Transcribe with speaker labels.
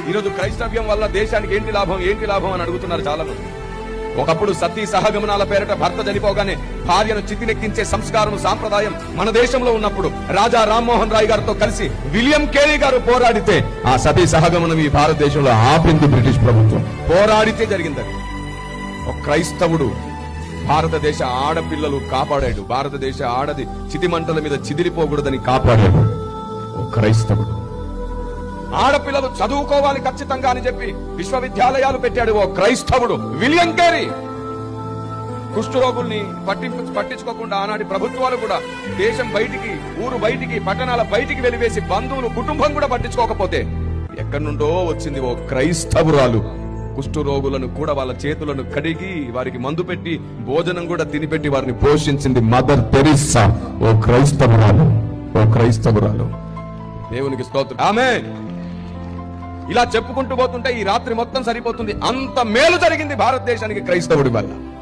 Speaker 1: ఈరోజు క్రైస్తవ్యం వల్ల దేశానికి ఏంటి లాభం అని అడుగుతున్నారు చాలా మంది. ఒకప్పుడు సతీ సహగమనాల పేరిట భర్త చనిపోగానే భార్యను చితినెక్కించే సంస్కారం సాంప్రదాయం మన దేశంలో ఉన్నప్పుడు రాజా రామ్మోహన్ రాయ్ గారితో కలిసి విలియం కేరీ గారు పోరాడితే ఆ సతీ సహగమనం ఈ భారతదేశంలో ఆపింది బ్రిటిష్ ప్రభుత్వం. పోరాడితే జరిగింది. ఒక క్రైస్తవుడు భారతదేశ ఆడపిల్లలు కాపాడాడు. భారతదేశ ఆడది చితిమంటల మీద చిదిరిపోకూడదని కాపాడాడు ఒక క్రైస్తవుడు. ఆడపిల్లలు చదువుకోవాలి ఖచ్చితంగా అని చెప్పి విశ్వవిద్యాలయాలు పెట్టాడు ఓ క్రైస్తవుడు విలియం కేరీ. కుష్ఠరోగుల్ని పట్టించుకోకుండా ఆనాటి ప్రభుత్వాలు కూడా దేశం బయటికి, ఊరు బయటికి, పట్టణాల బయటికి వెలివేసి బంధువులు, కుటుంబం కూడా పట్టించుకోకపోతే ఎక్కడి నుండో వచ్చింది ఓ క్రైస్తవురాలు. కుష్ఠరోగులను కూడా వాళ్ళ చేతులను కడిగి వారికి మందు పెట్టి భోజనం కూడా తినిపెట్టి వారిని పోషించింది మదర్ తెరిస్సా. ఓ క్రైస్తవురాలు. దేవునికి స్తోత్రం. ఆమేన్. ఇలా చెప్పుకుంటూ పోతుంటే ఈ రాత్రి మొత్తం సరిపోతుంది. అంత మేలు జరిగింది భారతదేశానికి క్రైస్తవుడి వల్ల.